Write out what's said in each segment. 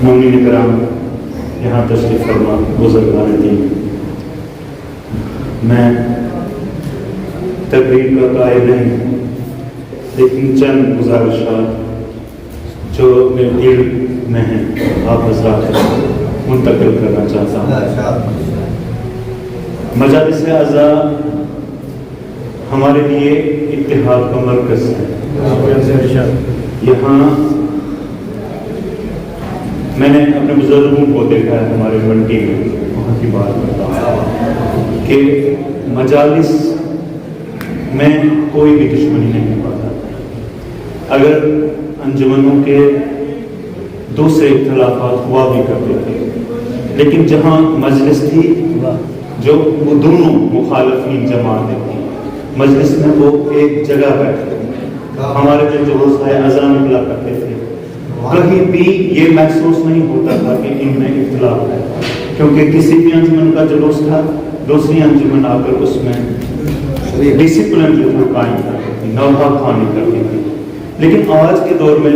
مومنین کرام یہاں تشریف فرما بزرگان دین، میں تقریر کا قائل نہیں، لیکن چند گزارشات جو میرے دل میں ہیں آپ حضرات منتقل کرنا چاہتا ہوں۔ مجالس اعضا ہمارے لیے اتحاد کا مرکز ہے۔ یہاں میں نے اپنے بزرگوں کو دیکھا ہے ہمارے منڈی میں، وہاں کی بات کرتا ہوں کہ مجالس میں کوئی بھی دشمنی نہیں پاتا۔ اگر انجمنوں کے دوسرے اختلافات ہوا بھی کرتے تھے، لیکن جہاں مجلس تھی جو وہ دونوں مخالفین جماعتیں تھیں، مجلس میں وہ ایک جگہ بیٹھتے تھے۔ ہمارے جو جلوس اذان نکلا کرتے تھے، کہیں بھی یہ محسوس نہیں ہوتا تھا کہ ان میں اختلاف ہے، کیونکہ کسی بھی انجمن کا جلوس تھا، دوسری انجمن آ کر اس میں ڈسپلن جو تھا قائم کرتی تھی، نوحہ خوانی کرتی تھی۔ لیکن آج کے دور میں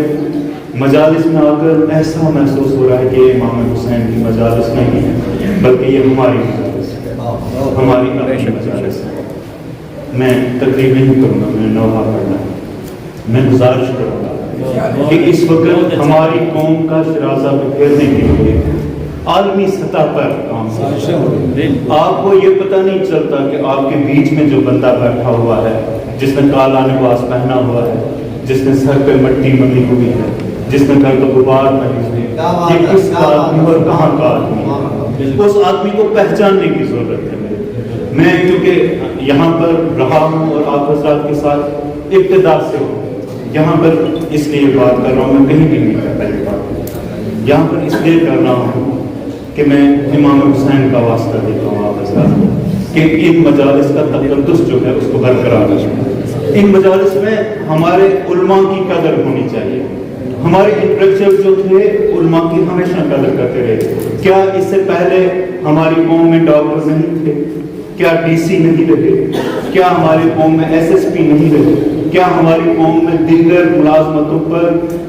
مجالس میں آ کر ایسا محسوس ہو رہا ہے کہ یہ امام حسین کی مجالس نہیں ہے، بلکہ یہ ہماری مجالس ہے، ہماری اپنی مجالس ہے۔ میں تقریر نہیں کروں گا، میں نوحہ پڑھنا ہے۔ میں گزارش کروں گا کہ اس وقت ہماری قوم کا شرازہ بکھیرنے کے لیے عالمی سطح پر کام آپ کو یہ پتہ نہیں چلتا کہ آپ کے بیچ میں جو بندہ بیٹھا ہوا ہے، جس نے کالا لباس پہنا ہوا ہے، جس نے سر پہ مٹی ملی ہوئی ہے، جس نے گھر کا غبار پہنی ہوئی ہے، یہ کس کا آدمی اور کہاں کا آدمی ہے، اس آدمی کو پہچاننے کی ضرورت ہے۔ میں کیونکہ یہاں پر رہا ہوں اور آپ حضرات کے ساتھ ابتدا سے ہوں، یہاں پر اس لیے بات کر رہا ہوں، میں کہیں بھی نہیں کرتا یہ بات، یہاں پر اس لیے کر رہا ہوں کہ میں امام حسین کا واسطہ دیتا ہوں آپ حضرات کو کہ ان مجالس کا تقدس جو ہے اس کو برقرار رکھیں۔ ان مجالس میں ہمارے علماء کی قدر ہونی چاہیے۔ ہمارے انٹلیکچوئل جو تھے علماء کی ہمیشہ قدر کرتے رہے۔ کیا اس سے پہلے ہماری قوم میں ڈاکٹر نہیں تھے؟ کیا ڈی سی نہیں رہے؟ کیا ہماری قوم میں ایس ایس پی نہیں رہے؟ کیا ہماری قوم میں دیگر ملازمتوں پر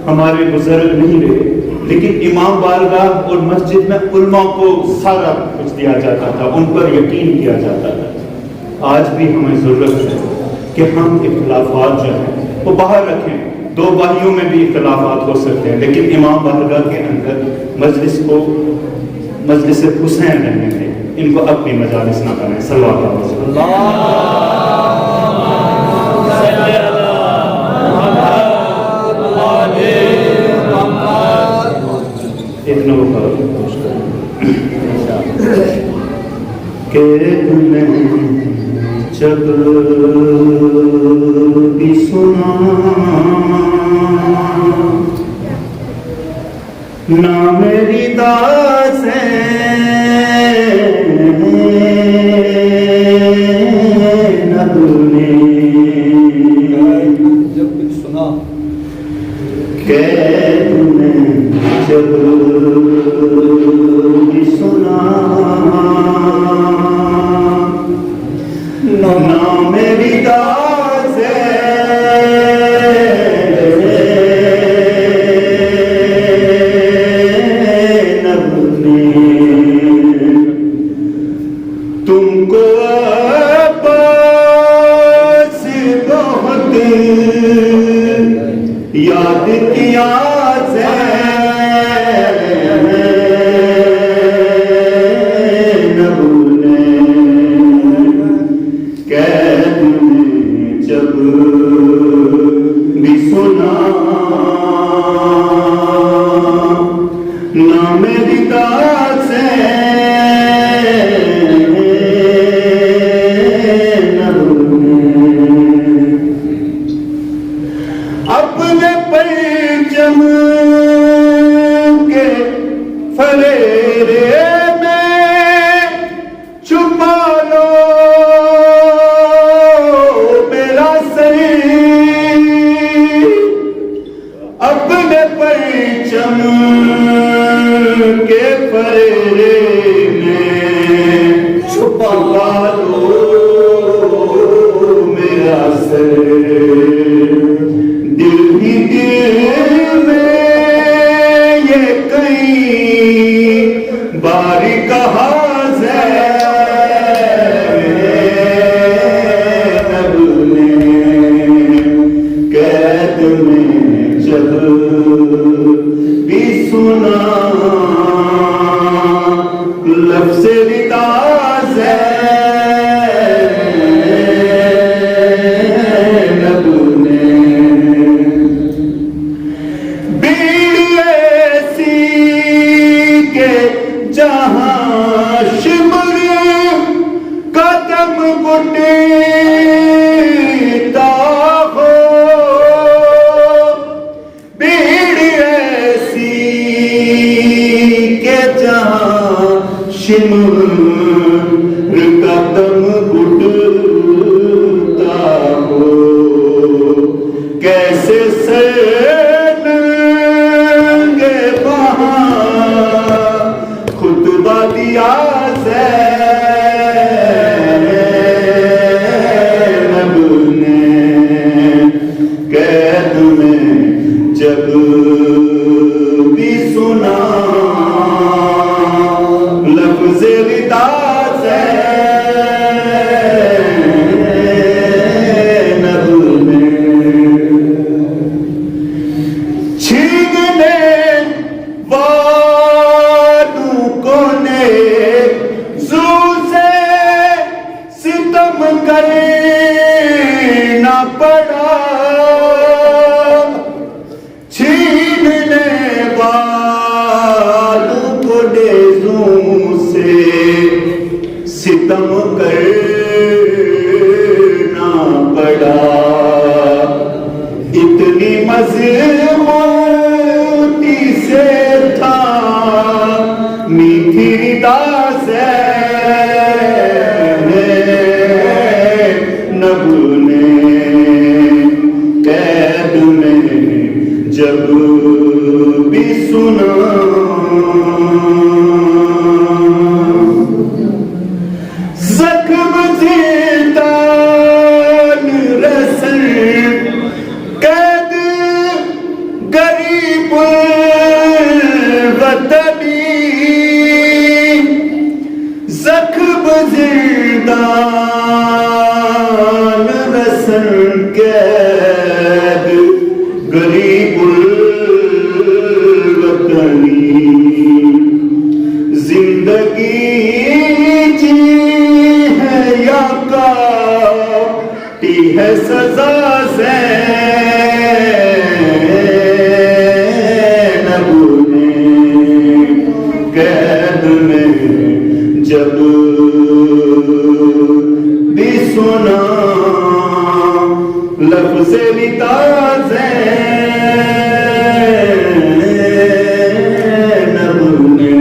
ہمارے بزرگ نہیں رہے؟ لیکن امام بارگاہ اور مسجد میں علماء کو سارا کچھ دیا جاتا تھا، ان پر یقین کیا جاتا تھا۔ آج بھی ہمیں ضرورت ہے کہ ہم اختلافات جو ہیں وہ باہر رکھیں۔ دو بھائیوں میں بھی اختلافات ہو سکتے ہیں، لیکن امام بارگاہ کے اندر مجلس کو مجلس حسین رہنے دیں، ان کو اپنی مجالس نہ کریں۔ صلوات اتنا کہ جب بھی سنا نام ردا سے نے جب بھی سنا کہ جب بھی سنا نام ردا سے تم کو عباس بہت یاد کیا جب بھی سنا نام ردا سے اپنے پرچم کے فریرے میں چھپا لو اپنے پرچم کے فریرے میں چھپا لو میرا سر، دل ہی دل میں یہ کہیں لٹتا ہو بھیڑ ایسی کہ جہاں شمر کا دم گھٹتا ہو کیسے سنگے وہاں خطبہ دیا زینب نے قید میں جب بھی سنا لفظ ودا زینب نے چھیننے والوں کو نیزو سے ستم کرنا پڑا چھیننے والوں کو نیزو سے ستم کرنا پڑا اتنی مضبوطی سے تھا میٹھی ردا زینب نے قید میں جب بھی سنا زخم زندان رسل قید غریب الوطنی زخم زندان رسل قید غریب الوطنی زندگی جی ہے یا کاٹی ہے سزا زینب نے قید میں جب بھی سنا لفظ ودا زینب نے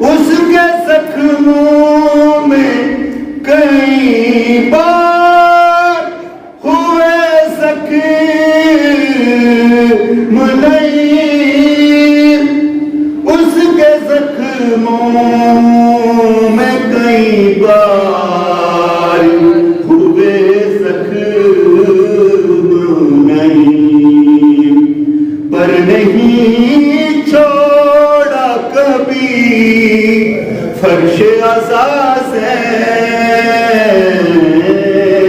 اس کے زخموں میں کئی بار ہوئے زخم نہیں اس کے زخموں میں کئی بار ہوئے زخم نہیں پر نہیں چھوڑا کبھی فرش عزا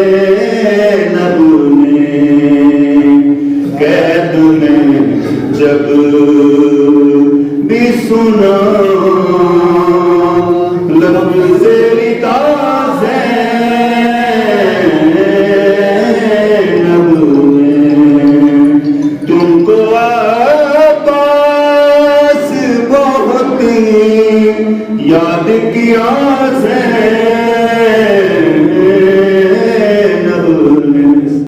زینب نے قید میں جب بھی سنا لفظ ودا زینب نے تم کو عباس بہت یاد کیا زینب